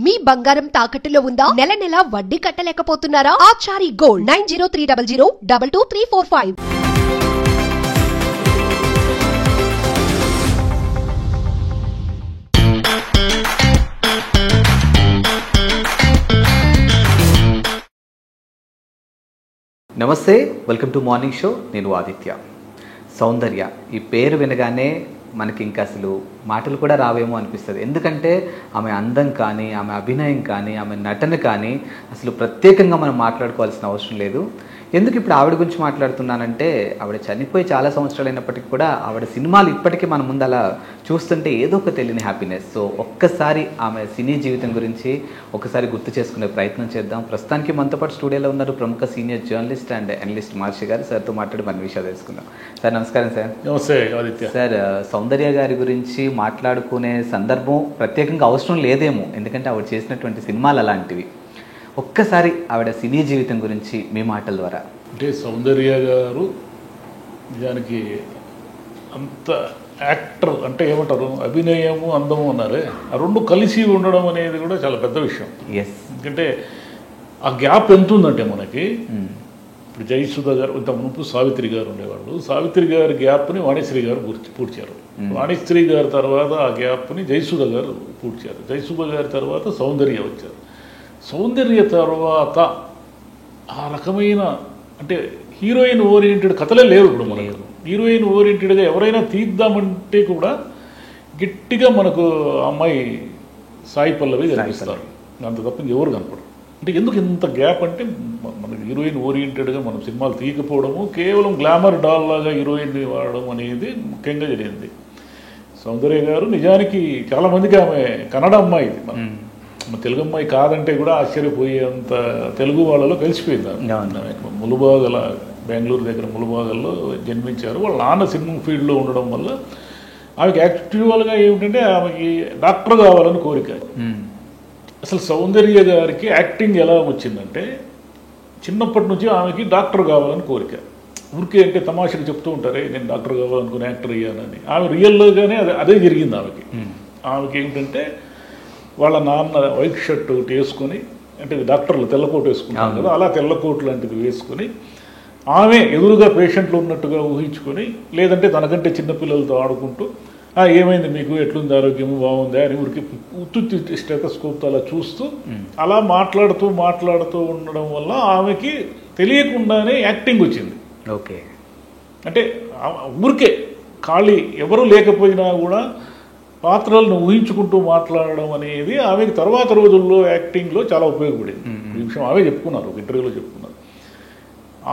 మీ బంగారం తాకట్టులో ఉందా? నెల నెల వడ్డీ కట్టలేకపోతున్నారా? ఆచారి గోల్డ్ 9030022345. నమస్తే, వెల్కమ్ టు మార్నింగ్ షో. నేను ఆదిత్య. సౌందర్య ఈ పేరు వినగానే మనకి ఇంకా అసలు మాటలు కూడా రావేమో అనిపిస్తుంది. ఎందుకంటే ఆమె అందం కానీ, ఆమె అభినయం కానీ, ఆమె నటన కానీ అసలు ప్రత్యేకంగా మనం మాట్లాడుకోవాల్సిన అవసరం లేదు. ఎందుకు ఇప్పుడు ఆవిడ గురించి మాట్లాడుతున్నానంటే, ఆవిడ చనిపోయి చాలా సంవత్సరాలు అయినప్పటికీ కూడా ఆవిడ సినిమాలు ఇప్పటికీ మన ముందు అలా చూస్తుంటే ఏదో ఒక తెలియని హ్యాపీనెస్. సో ఒక్కసారి ఆమె సినీ జీవితం గురించి ఒకసారి గుర్తు చేసుకునే ప్రయత్నం చేద్దాం. ప్రస్తుతానికి మనతో పాటు స్టూడియోలో ఉన్నారు ప్రముఖ సీనియర్ జర్నలిస్ట్ అండ్ అనలిస్ట్ మహర్షి గారు. సార్తో మాట్లాడి మన విషయాలు తెలుసుకుందాం. సార్ నమస్కారం. సార్ నమస్తే ఆదిత్య. సార్, సౌందర్య గారి గురించి మాట్లాడుకునే సందర్భం ప్రత్యేకంగా అవసరం లేదేమో, ఎందుకంటే ఆవిడ చేసినటువంటి సినిమాలు అలాంటివి. ఒక్కసారి ఆవిడ సినీ జీవితం గురించి మీ మాటల ద్వారా. అంటే సౌందర్య గారు నిజానికి అంత యాక్టర్ అంటే ఏమంటారు, అభినయము అందము అన్నారే, ఆ రెండు కలిసి ఉండడం అనేది కూడా చాలా పెద్ద విషయం. ఎస్, ఎందుకంటే ఆ గ్యాప్ ఎంత ఉందంటే మనకి, ఇప్పుడు జయసుధ గారు ఇంత మునుపు సావిత్రి గారు ఉండేవాళ్ళు. సావిత్రి గారి గ్యాప్ని వాణిశ్రీ గారు పూడ్చారు. వాణిశ్రీ గారి తర్వాత ఆ గ్యాప్ని జయసుధ గారు పూడ్చారు. జయసుధ గారి తర్వాత సౌందర్య వచ్చారు. సౌందర్య తర్వాత ఆ రకమైన అంటే హీరోయిన్ ఓరియంటెడ్ కథలే లేవు ఇప్పుడు మనకు. హీరోయిన్ ఓరియంటెడ్గా ఎవరైనా తీద్దామంటే కూడా గట్టిగా మనకు అమ్మాయి సాయి పల్లవి కనిపిస్తారు, అంత తప్ప ఎవరు కనపడరు. అంటే ఎందుకు ఇంత గ్యాప్ అంటే, మనకు హీరోయిన్ ఓరియంటెడ్గా మనం సినిమాలు తీయకపోవడము, కేవలం గ్లామర్ డాల్ లాగా హీరోయిన్ని వాడడం అనేది ముఖ్యంగా జరిగింది. సౌందర్య గారు నిజానికి చాలామందికి ఆమె కన్నడ అమ్మాయి, మన తెలుగు అమ్మాయి కాదంటే కూడా ఆశ్చర్యపోయేంత తెలుగు వాళ్ళలో కలిసిపోయింది. ములుబాగల, బెంగళూరు దగ్గర ములుబాగల్లో జన్మించారు. వాళ్ళ నాన్న సినిమా ఫీల్డ్లో ఉండడం వల్ల ఆమెకి యాక్చువల్గా ఏమిటంటే ఆమెకి డాక్టర్ కావాలని కోరిక. అసలు సౌందర్య గారికి యాక్టింగ్ ఎలా వచ్చిందంటే, చిన్నప్పటి నుంచి ఆమెకి డాక్టర్ కావాలని కోరిక. ఊరికే అంటే తమాషకు చెప్తూ ఉంటారే, నేను డాక్టర్ కావాలనుకుని యాక్టర్ అయ్యానని. ఆమె రియల్గానే అదే జరిగింది ఆమెకి. ఆమెకి ఏమిటంటే, వాళ్ళ నాన్న వైట్ షర్ట్ ఒకటి వేసుకొని, అంటే డాక్టర్లు తెల్లకోటు వేసుకుంటారు కదా, అలా తెల్లకోటు లాంటిది వేసుకొని ఆమె ఎదురుగా పేషెంట్లు ఉన్నట్టుగా ఊహించుకొని, లేదంటే తనకంటే చిన్నపిల్లలతో ఆడుకుంటూ, ఏమైంది మీకు, ఎట్లుంది ఆరోగ్యం, బాగుందా అని ఊరికి ఉత్తుత్తి స్టెథోస్కోప్తో అలా చూస్తూ అలా మాట్లాడుతూ ఉండడం వల్ల ఆమెకి తెలియకుండానే యాక్టింగ్ వచ్చింది. ఓకే, అంటే ఊరికే ఖాళీ ఎవరు లేకపోయినా కూడా పాత్రలను ఊహించుకుంటూ మాట్లాడడం అనేది ఆమెకి తర్వాత రోజుల్లో యాక్టింగ్లో చాలా ఉపయోగపడింది. ఈ విషయం ఆమె చెప్పుకున్నారు, ఒక ఇంటర్వ్యూలో చెప్పుకున్నారు.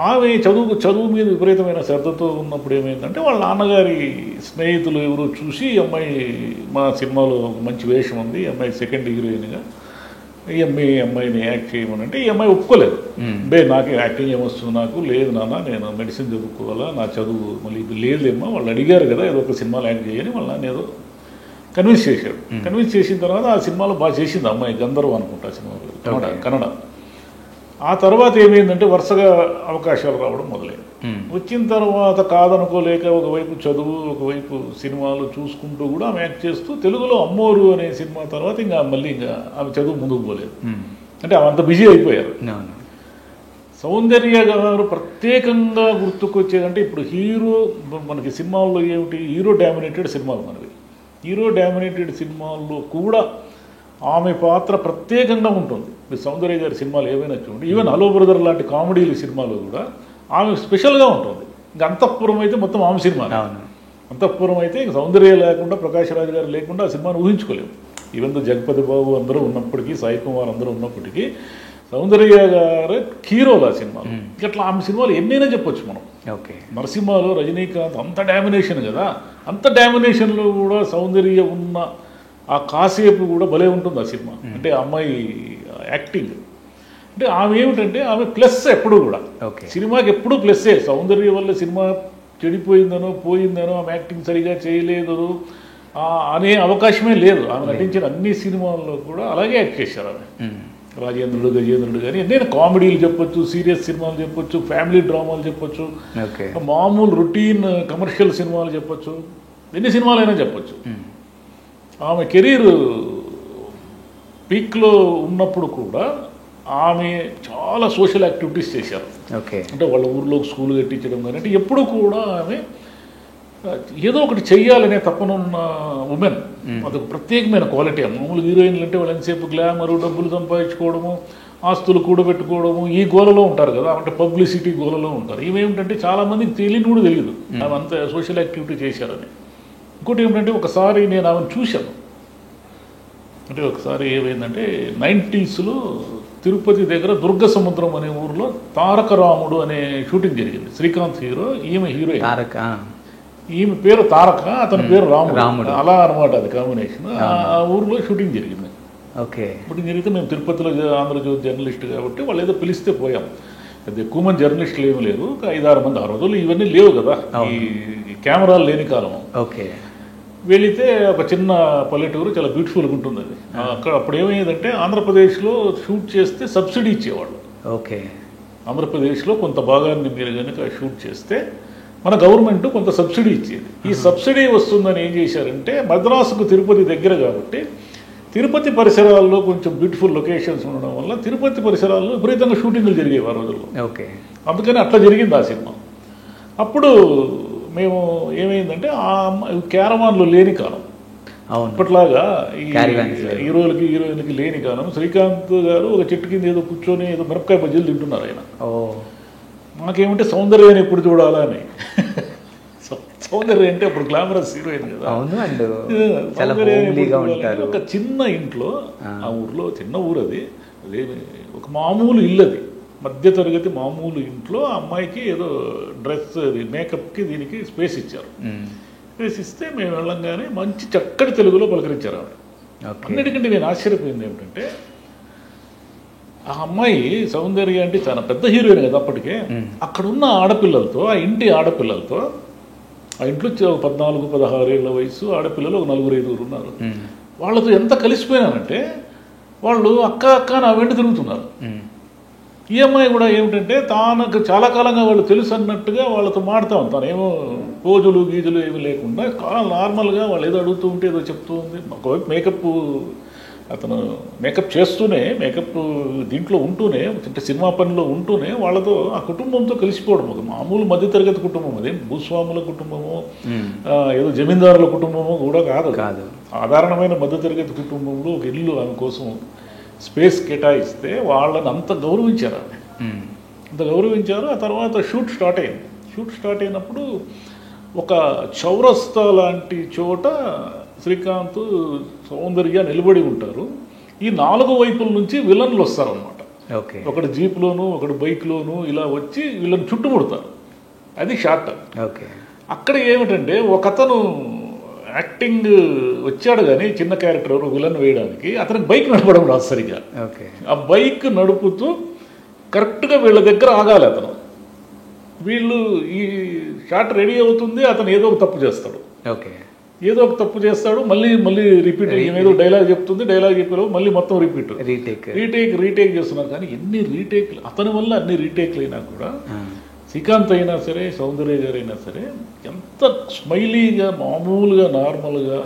ఆమె చదువు మీద విపరీతమైన శ్రద్ధతో ఉన్నప్పుడు ఏమైందంటే, వాళ్ళ నాన్నగారి స్నేహితులు ఎవరో చూసి, ఈ అమ్మాయి మా సినిమాలో మంచి వేషం ఉంది, ఈ అమ్మాయి సెకండ్ హీరోయిన్గా, ఈ అమ్మాయిని యాక్ట్ చేయమనంటే ఈ అమ్మాయి ఒప్పుకోలేదు. నాకు యాక్టింగ్ ఏమొస్తుంది, నాకు లేదు నాన్న, నేను మెడిసిన్ చదువుకోవాలా, నా చదువు మళ్ళీ లేదేమ్మా, వాళ్ళు అడిగారు కదా ఏదో ఒక సినిమాలో యాక్ట్ చేయని, వాళ్ళ నాన్న ఏదో కన్విన్స్ చేశాడు. కన్విన్స్ చేసిన తర్వాత ఆ సినిమాలో బాగా చేసింది అమ్మాయి, గంధర్వ అనుకుంటా సినిమాలో, కన్నడ. ఆ తర్వాత ఏమైందంటే, వరుసగా అవకాశాలు రావడం మొదలైంది. వచ్చిన తర్వాత కాదనుకోలేక ఒకవైపు చదువు, ఒకవైపు సినిమాలు చూసుకుంటూ కూడా ఆమె యాక్ట్ చేస్తూ, తెలుగులో అమ్మోరు అనే సినిమా తర్వాత ఇంకా మళ్ళీ ఇంకా ఆమె చదువు ముందుకు పోలేదు. అంటే ఆమె అంత బిజీ అయిపోయారు. సౌందర్య గారు ప్రత్యేకంగా గుర్తుకొచ్చేదంటే, ఇప్పుడు హీరో మనకి సినిమాల్లో ఏమిటి, హీరో డామినేటెడ్ సినిమాలు మనవి. హీరో డామినేటెడ్ సినిమాల్లో కూడా ఆమె పాత్ర ప్రత్యేకంగా ఉంటుంది. మీరు సౌందర్య గారి సినిమాలు ఏవైనా చూడండి, ఈవెన్ హలో బ్రదర్ లాంటి కామెడీలు సినిమాలో కూడా ఆమె స్పెషల్గా ఉంటుంది. ఇంకా అంతఃపురం అయితే మొత్తం ఆమె సినిమా. అంతఃపురం అయితే ఇంక సౌందర్య లేకుండా, ప్రకాష్ రాజ్ గారు లేకుండా ఆ సినిమాను ఊహించుకోలేము. ఈవెన్ జగపతి బాబు అందరూ ఉన్నప్పటికీ, సాయి కుమార్ అందరూ ఉన్నప్పటికీ, సౌందర్య గారు హీరోలు ఆ సినిమాలు. ఇట్లా ఆమె సినిమాలు ఎన్నైనా చెప్పొచ్చు మనం. ఓకే, నరసింహలో రజనీకాంత్ అంత డామినేషన్ కదా, అంత డామినేషన్లో కూడా సౌందర్య ఉన్న ఆ కాసేపు కూడా భలే ఉంటుంది ఆ సినిమా. అంటే అమ్మాయి యాక్టింగ్ అంటే ఆమె ఏమిటంటే, ఆమె ప్లస్ ఎప్పుడు కూడా సినిమాకి ఎప్పుడు ప్లస్సే. సౌందర్య వల్ల సినిమా చెడిపోయిందనో పోయిందనో, ఆమె యాక్టింగ్ సరిగా చేయలేదు అనే అవకాశమే లేదు. ఆమె నటించిన అన్ని సినిమాల్లో కూడా అలాగే యాక్ట్ చేశారు ఆమె. రాజేంద్రుడు, గజేంద్రుడు కానీ నేను కామెడీలు చెప్పొచ్చు, సీరియస్ సినిమాలు చెప్పొచ్చు, ఫ్యామిలీ డ్రామాలు చెప్పొచ్చు, మామూలు రొటీన్ కమర్షియల్ సినిమాలు చెప్పొచ్చు, ఎన్ని సినిమాలైనా చెప్పొచ్చు. ఆమె కెరీర్ పీక్లో ఉన్నప్పుడు కూడా ఆమె చాలా సోషల్ యాక్టివిటీస్ చేశారు. ఓకే. అంటే వాళ్ళ ఊర్లో స్కూల్ కట్టించడం కానీ, అంటే ఎప్పుడు కూడా ఆమె ఏదో ఒకటి చెయ్యాలనే తప్పనున్న ఉమెన్. అదొక ప్రత్యేకమైన క్వాలిటీ. మామూలు హీరోయిన్లు అంటే వాళ్ళు ఎంతసేపు గ్లామరు, డబ్బులు సంపాదించుకోవడము, ఆస్తులు కూడబెట్టుకోవడము, ఈ గోలలో ఉంటారు కదా, అంటే పబ్లిసిటీ గోలలో ఉంటారు. ఇవేమిటంటే చాలామందికి తెలియని కూడా తెలియదు ఆమె అంత సోషల్ యాక్టివిటీ చేశారని. ఇంకోటి ఏమిటంటే ఒకసారి నేను ఆమెను చూశాను. అంటే ఒకసారి ఏమైందంటే 90స్లో తిరుపతి దగ్గర దుర్గ సముద్రం అనే ఊరిలో తారక రాముడు అనే షూటింగ్ జరిగింది. శ్రీకాంత్ హీరో, ఈమె హీరోయిన్. ఈమె పేరు తారక, అతని పేరు రాముడు. అలా అనమాట అది కాంబినేషన్. ఆ ఊరిలో షూటింగ్ జరిగింది. ఓకే. షూటింగ్ జరిగితే మేము తిరుపతిలో ఆంధ్రజ్యోతి జర్నలిస్ట్ కాబట్టి వాళ్ళు ఏదో పిలిస్తే పోయాం. పెద్ద ఎక్కువ మంది జర్నలిస్టులు ఏమీ లేరు, ఒక 5-6 మంది. ఆ రోజులు ఇవన్నీ లేవు కదా, ఈ కెమెరాలు లేని కాలం. ఓకే. వెళితే ఒక చిన్న పల్లెటూరు, చాలా బ్యూటిఫుల్గా ఉంటుంది అది. అక్కడ అప్పుడు ఏమయ్యేదంటే ఆంధ్రప్రదేశ్లో షూట్ చేస్తే సబ్సిడీ ఇచ్చేవాళ్ళు. ఓకే. ఆంధ్రప్రదేశ్లో కొంత భాగాన్ని మీరు కనుక షూట్ చేస్తే మన గవర్నమెంట్ కొంత సబ్సిడీ ఇచ్చేది. ఈ సబ్సిడీ వస్తుందని ఏం చేశారంటే, మద్రాసుకు తిరుపతి దగ్గర కాబట్టి తిరుపతి పరిసరాల్లో కొంచెం బ్యూటిఫుల్ లొకేషన్స్ ఉండడం వల్ల తిరుపతి పరిసరాల్లో విపరీతంగా షూటింగ్లు జరిగేవి ఆ రోజుల్లో. ఓకే. అందుకని అట్లా జరిగింది ఆ సినిమా. అప్పుడు మేము ఏమైందంటే ఆ క్యారవాన్లు లేని కాలం, ఇప్పట్లాగా ఈ హీరోలకి హీరోయిన్కి లేని కాలం. శ్రీకాంత్ గారు ఒక చెట్టు కింద ఏదో కూర్చొని ఏదో మిరపకాయ బజ్జీలు తింటున్నారు ఆయన. మాకేమంటే సౌందర్యాన్ని ఎప్పుడు చూడాలని. సౌందర్య అంటే అప్పుడు గ్లామరస్ హీరోయిన్ కదా. ఒక చిన్న ఇంట్లో, ఆ ఊర్లో చిన్న ఊరు అది, అదేమి ఒక మామూలు ఇల్లు, అది మధ్యతరగతి మామూలు ఇంట్లో ఆ అమ్మాయికి ఏదో డ్రెస్, మేకప్కి దీనికి స్పేస్ ఇచ్చారు. స్పేస్ ఇస్తే మేము వెళ్ళంగానే మంచి చక్కటి తెలుగులో పలకరించారు ఆవిడ. అన్నిటికంటే నేను ఆశ్చర్యపోయింది ఏమిటంటే, ఆ అమ్మాయి సౌందర్య అంటే చాలా పెద్ద హీరోయిన్ కదా అప్పటికే. అక్కడున్న ఆడపిల్లలతో, ఆ ఇంటి ఆడపిల్లలతో, ఆ ఇంట్లో 14-16 ఏళ్ళ వయసు ఆడపిల్లలు ఒక 4-5 ఉన్నారు. వాళ్ళతో ఎంత కలిసిపోయినానంటే వాళ్ళు అక్క అక్క నా వెంట తిరుగుతున్నారు. ఈ అమ్మాయి కూడా ఏమిటంటే తానకు చాలా కాలంగా వాళ్ళు తెలుసు అన్నట్టుగా వాళ్ళతో మాడుతూ ఉంటాను. ఏమో పోజులు గీజులు ఏమి లేకుండా నార్మల్గా వాళ్ళు ఏదో అడుగుతూ ఉంటే ఏదో చెప్తూ ఉంది. ఒకవైపు మేకప్, అతను మేకప్ చేస్తూనే, మేకప్ దీంట్లో ఉంటూనే, అంటే సినిమా పనిలో ఉంటూనే వాళ్ళతో ఆ కుటుంబంతో కలిసిపోవడం. ఒక మామూలు మధ్యతరగతి కుటుంబం, అదే భూస్వాముల కుటుంబము, ఏదో జమీందారుల కుటుంబము కూడా కాదు. సాధారణమైన మధ్యతరగతి కుటుంబంలో ఒక ఇల్లు ఆమె కోసం స్పేస్ కేటాయిస్తే వాళ్ళని అంత గౌరవించారు. ఆమె అంత గౌరవించారు. ఆ తర్వాత షూట్ స్టార్ట్ అయింది. షూట్ స్టార్ట్ అయినప్పుడు ఒక చౌరస్తా లాంటి చోట శ్రీకాంత్, సౌందర్య నిలబడి ఉంటారు. ఈ 4 వైపుల నుంచి విలన్లు వస్తారనమాట. ఒకటి జీప్లోను, ఒకటి బైక్లోను ఇలా వచ్చి వీళ్ళని చుట్టుముడతారు. అది షార్ట్. అక్కడ ఏమిటంటే ఒకతను యాక్టింగ్ వచ్చాడు కానీ చిన్న క్యారెక్టర్ విలన్ వేయడానికి, అతనికి బైక్ నడపడం రాదు సరిగా. ఆ బైక్ నడుపుతూ కరెక్ట్గా వీళ్ళ దగ్గర ఆగాలి అతను. వీళ్ళు ఈ షాట్ రెడీ అవుతుంది, అతను ఏదో ఒక తప్పు చేస్తాడు. ఏదో ఒక తప్పు చేస్తాడు, మళ్ళీ రిపీట్. ఏదో డైలాగ్ చెప్తుంది, డైలాగ్ చెప్పారు, మళ్ళీ మొత్తం రీటేక్ చేస్తున్నారు. కానీ ఎన్ని రీటేక్లు, అతని వల్ల అన్ని రీటేక్లు అయినా కూడా శ్రీకాంత్ అయినా సరే, సౌందర్య గారు అయినా సరే, ఎంత స్మైలీగా, మామూలుగా, నార్మల్గా,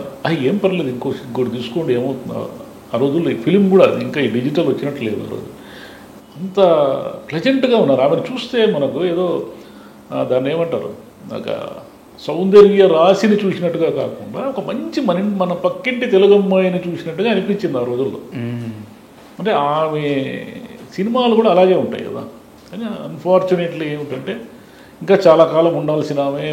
ఏం పర్లేదు ఇంకోటి తీసుకోండి ఏమవుతుందో. ఆ రోజుల్లో ఈ ఫిలిం కూడా ఇంకా ఈ డిజిటల్ వచ్చినట్లేదు. ఆ రోజు అంత ప్లెజెంట్గా ఉన్నారు. ఆమెను చూస్తే మనకు ఏదో దాన్ని ఏమంటారు, ఒక సౌందర్య రాశిని చూసినట్టుగా కాకుండా ఒక మంచి మన పక్కింటి తెలుగమ్మాయిని చూసినట్టుగా అనిపించింది ఆ రోజుల్లో. అంటే ఆమె సినిమాలు కూడా అలాగే ఉంటాయి కదా. కానీ అన్ఫార్చునేట్లీ ఏమిటంటే ఇంకా చాలా కాలం ఉండాల్సిన ఆమె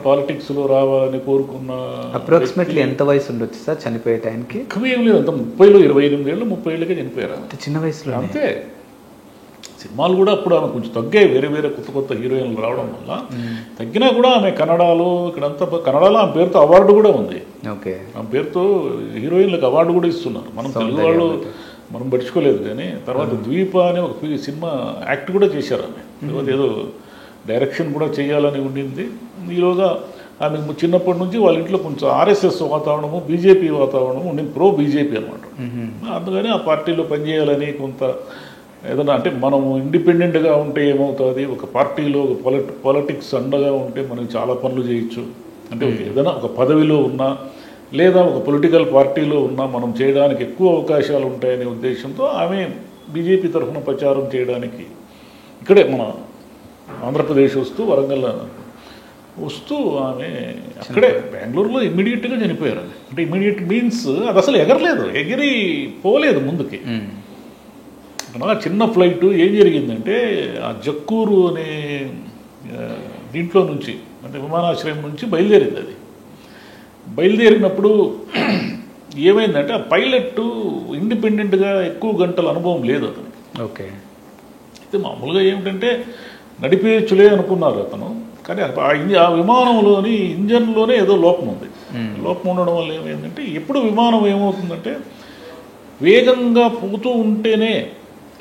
పాలిటిక్స్లో రావాలని కోరుకున్న. అప్రాక్సిమేట్లీ ఎంత వయసు ఉండొచ్చు సార్ చనిపోయే టైంకి? ఎక్కువ ఏం లేదు, అంత 30లో 28 ఏళ్ళు 30 ఏళ్ళకే చనిపోయారు. చిన్న వయసులో అంతే. సినిమాలు కూడా అప్పుడు ఆమె కొంచెం తగ్గాయి, వేరే కొత్త హీరోయిన్లు రావడం వల్ల తగ్గినా కూడా ఆమె కన్నడలో, ఇక్కడంతా కన్నడలో ఆమె పేరుతో అవార్డు కూడా ఉంది. ఆమె పేరుతో హీరోయిన్లకు అవార్డు కూడా ఇస్తున్నారు. మనం తెలుగు వాళ్ళు మనం పట్టించుకోలేదు. కానీ తర్వాత ద్వీప అనే ఒక సినిమా యాక్ట్ కూడా చేశారు ఆమె. తర్వాత ఏదో డైరెక్షన్ కూడా చేయాలని ఉండింది. ఈలోగా ఆమె చిన్నప్పటి నుంచి వాళ్ళ ఇంట్లో కొంచెం ఆర్ఎస్ఎస్ వాతావరణము, బీజేపీ వాతావరణము ఉండింది, ప్రో బీజేపీ అనమాట. అందుకని ఆ పార్టీలో పనిచేయాలని కొంత ఏదైనా, అంటే మనము ఇండిపెండెంట్గా ఉంటే ఏమవుతుంది, ఒక పార్టీలో ఒక పాలిటిక్స్ అండగా ఉంటే మనం చాలా పనులు చేయొచ్చు. అంటే ఏదైనా ఒక పదవిలో ఉన్నా లేదా ఒక పొలిటికల్ పార్టీలో ఉన్న మనం చేయడానికి ఎక్కువ అవకాశాలు ఉంటాయనే ఉద్దేశంతో ఆమె బీజేపీ తరఫున ప్రచారం చేయడానికి ఇక్కడే మన ఆంధ్రప్రదేశ్ వస్తూ వరంగల్ వస్తూ ఆమె అక్కడే బెంగళూరులో ఇమ్మీడియట్గా చనిపోయారు. అంటే ఇమ్మీడియట్ మీన్స్ అది అసలు ఎగిరి పోలేదు ముందుకి. చిన్న ఫ్లైట్ ఏం జరిగిందంటే ఆ జక్కూరు అనే దీంట్లో నుంచి అంటే విమానాశ్రయం నుంచి బయలుదేరింది. అది బయలుదేరినప్పుడు ఏమైందంటే ఆ పైలట్ ఇండిపెండెంట్గా ఎక్కువ గంటల అనుభవం లేదు అతనికి. ఓకే. అయితే మామూలుగా ఏమిటంటే నడిపేయచ్చులే అనుకున్నారు అతను. కానీ ఆ విమానంలోని ఇంజన్లోనే ఏదో లోపం ఉంది. లోపం ఉండడం వల్ల ఏమైందంటే ఎప్పుడు విమానం ఏమవుతుందంటే వేగంగా పోతూ ఉంటేనే,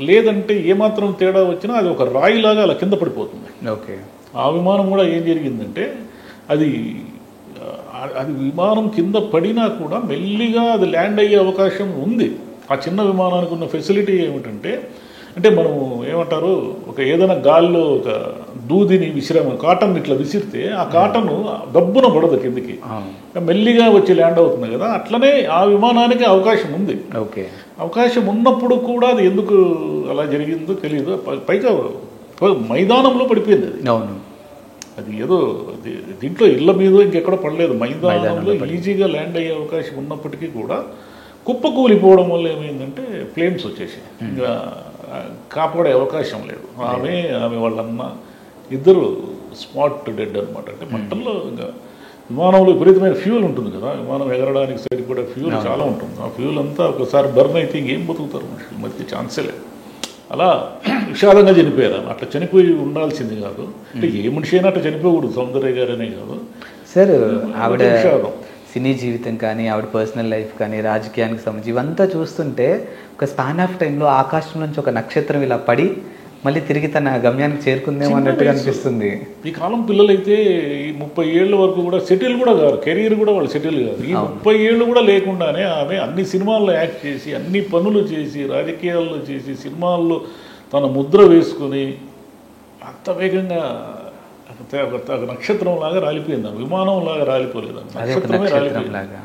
లేదంటే ఏమాత్రం తేడా వచ్చినా అది ఒక రాయిలాగా అలా కింద పడిపోతుంది. ఓకే. ఆ విమానం కూడా ఏం జరిగిందంటే అది విమానం కింద పడినా కూడా మెల్లిగా అది ల్యాండ్ అయ్యే అవకాశం ఉంది. ఆ చిన్న విమానానికి ఉన్న ఫెసిలిటీ ఏమిటంటే అంటే మనం ఏమంటారు ఒక ఏదైనా గాల్లో ఒక దూదిని కాటన్ ఇట్లా విసిరితే ఆ కాటన్ దబ్బున పడదు కిందికి, మెల్లిగా వచ్చి ల్యాండ్ అవుతుంది కదా. అట్లనే ఆ విమానానికి అవకాశం ఉంది. ఓకే. అవకాశం ఉన్నప్పుడు కూడా అది ఎందుకు అలా జరిగిందో తెలియదు. పైగా మైదానంలో పడిపోయింది అది. అవును. అది ఏదో దీంట్లో ఇళ్ల మీద ఇంకెక్కడ పడలేదు, మైదానంలో ఈజీగా ల్యాండ్ అయ్యే అవకాశం ఉన్నప్పటికీ కూడా కుప్పకూలిపోవడం వల్ల ఏమైందంటే ఫ్లేమ్స్ వచ్చేసి ఇంకా కాపాడే అవకాశం లేదు. ఆమె వాళ్ళన్న ఇద్దరు స్పాట్ డెడ్ అనమాట. అంటే మంటల్లో ఇంకా విమానంలో విపరీతమైన ఫ్యూల్ ఉంటుంది కదా, విమానం ఎగరడానికి సరిపడే ఫ్యూల్ చాలా ఉంటుంది. ఆ ఫ్యూల్ అంతా ఒకసారి బర్న్ అయితే ఇంకేం బతుకుతారు మనుషులు, మధ్య ఛాన్సే లేదు. అలా విషాదంగా చనిపోయారు. అట్లా చనిపోయి ఉండాల్సింది కాదు. అంటే ఏ మనిషి అయినా అట్లా చనిపోకూడదు, సౌందర్య గారనే కాదు. సార్ ఆవిడ సినీ జీవితం కానీ ఆవిడ పర్సనల్ లైఫ్ కానీ రాజకీయానికి సంబంధించి ఇవంతా చూస్తుంటే ఒక స్పాన్ ఆఫ్ టైంలో ఆకాశం నుంచి ఒక నక్షత్రం ఇలా పడి మళ్ళీ తిరిగి తన గమ్యానికి చేరుకుందేమో అన్నట్టుగా అనిపిస్తుంది. ఈ కాలం పిల్లలైతే ఈ 30 ఏళ్ళ వరకు కూడా సెటిల్ కూడా కాదు, కెరీర్ కూడా వాళ్ళు సెటిల్ కాదు. ఈ 30 ఏళ్ళు కూడా లేకుండానే ఆమె అన్ని సినిమాల్లో యాక్ట్ చేసి అన్ని పనులు చేసి రాజకీయాల్లో చేసి సినిమాల్లో తన ముద్ర వేసుకుని అంత వేగంగా నక్షత్రం లాగా రాలిపోయింది. విమానం లాగా రాలిపోలేదు, నక్షత్రమే రాలిపోయింది.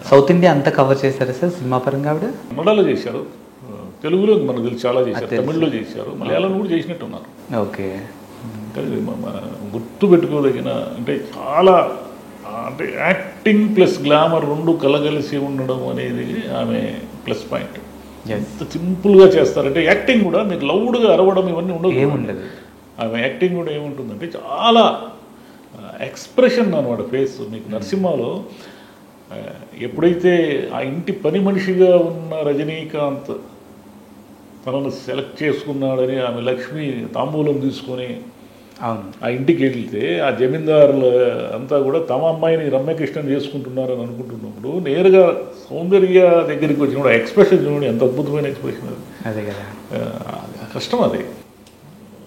సౌత్ ఇండియా అంతా కవర్ చేశారు సార్ సినిమా పరంగా. ఆవిడ కన్నడలో చేశారు, తెలుగులో మనకు తెలిసి చాలా చేశారు, తమిళ్లో చేశారు, మలయాళంలో కూడా చేసినట్టున్నారు. ఓకే. గుర్తు పెట్టుకోదగిన అంటే చాలా అంటే యాక్టింగ్ ప్లస్ గ్లామర్ రెండు కలగలిసి ఉండడం అనేది ఆమె ప్లస్ పాయింట్. ఎంత సింపుల్గా చేస్తారంటే యాక్టింగ్ కూడా మీకు లౌడ్గా అరవడం ఇవన్నీ ఉండదు. ఆమె యాక్టింగ్ కూడా ఏముంటుందంటే చాలా ఎక్స్ప్రెషన్ అనమాట ఫేస్. మీకు నరసింహలో ఎప్పుడైతే ఆ ఇంటి పని మనిషిగా ఉన్న రజనీకాంత్ తనను సెలెక్ట్ చేసుకున్నాడని ఆమె లక్ష్మి తాంబూలం తీసుకొని ఆ ఇంటికి వెళ్తే ఆ జమీందారులు అంతా కూడా తమ అమ్మాయిని రమ్యకృష్ణన్ చేసుకుంటున్నారని అనుకుంటున్నప్పుడు నేరుగా సౌందర్య దగ్గరికి వచ్చినప్పుడు ఎక్స్ప్రెషన్ చూడండి, ఎంత అద్భుతమైన ఎక్స్ప్రెషన్ అది. అదే కదా, కష్టం అది.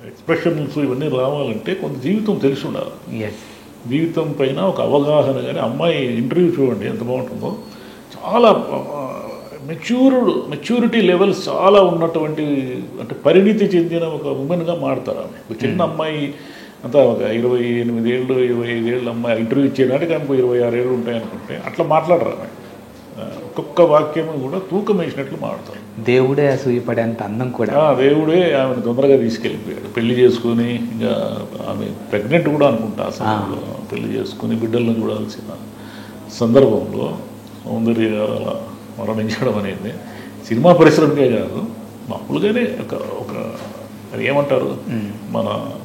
ఎక్స్ప్రెషన్స్ ఇవన్నీ రావాలంటే కొంత జీవితం తెలిసి ఉండాలి. జీవితం పైన ఒక అవగాహన. కానీ అమ్మాయి ఇంటర్వ్యూ చూడండి ఎంత బాగుంటుందో. చాలా మెచ్యూరిటీ లెవెల్స్ చాలా ఉన్నటువంటి అంటే పరిణితి చెందిన ఒక ఉమెన్గా మారుతారు ఆమె. ఒక చిన్న అమ్మాయి అంతా ఒక 28 ఏళ్ళు 25 ఏళ్ళ అమ్మాయి ఇంటర్వ్యూ ఇచ్చేయడానికి ఆమెకు 26 ఏళ్ళు ఉంటాయనుకుంటే అట్లా మాట్లాడరు ఆమె. ఒక్కొక్క వాక్యము కూడా తూకం వేసినట్లు మాట్లాడతారు. దేవుడే అసూయపడేంత అందం కూడా. దేవుడే ఆమెను తొందరగా తీసుకెళ్ళిపోయాడు. పెళ్లి చేసుకుని ఇంకా ఆమె ప్రెగ్నెంట్ కూడా అనుకుంటా ఆ సమయంలో. పెళ్లి చేసుకుని బిడ్డలను చూడాల్సిన సందర్భంలో సౌందర్య గారు అలా మరణించడం అనేది సినిమా పరిశ్రమకే కాదు, మామూలుగానే ఒక అది ఏమంటారు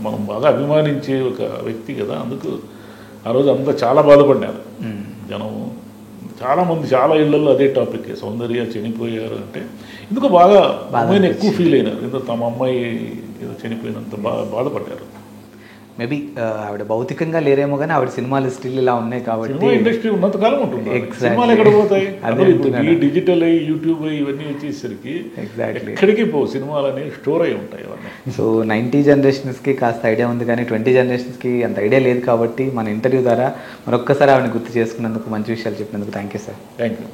మనం బాగా అభిమానించే ఒక వ్యక్తి కదా. అందుకు ఆ రోజు అంతా చాలా బాధపడ్డారు జనం. చాలామంది చాలా ఇళ్లలో అదే టాపిక్, సౌందర్య చనిపోయారు అంటే ఎందుకు బాగా అమ్మాయిని ఎక్కువ ఫీల్ అయినారు. ఎందుకు తమ అమ్మాయి ఏదో చనిపోయినంత బాధపడ్డారు. మేబీ ఆవిడ భౌతికంగా లేరేమో కానీ ఆవిడ సినిమాలు స్టిల్ ఇలా ఉన్నాయి కాబట్టి సినిమా ఇండస్ట్రీ ఉన్నంతకాలం ఉంటుంది. సినిమాలు ఎక్కడ పోతాయి? ఈ డిజిటల్ అయ్యి యూట్యూబ్ అయ్యి ఇవన్నీ వచ్చేసరికి ఎక్కడికి పోవు, సినిమాలు అనేవి స్టోర్ అయి ఉంటాయి అవన్నీ. సో 90 జనరేషన్స్కి కాస్త ఐడియా ఉంది కానీ 20 జనరేషన్స్కి అంత ఐడియా లేదు కాబట్టి మన ఇంటర్వ్యూ ద్వారా మరొక్కసారి ఆవిడని గుర్తు చేసుకున్నందుకు, మంచి విషయాలు చెప్పినందుకు thank you sir. Thank you.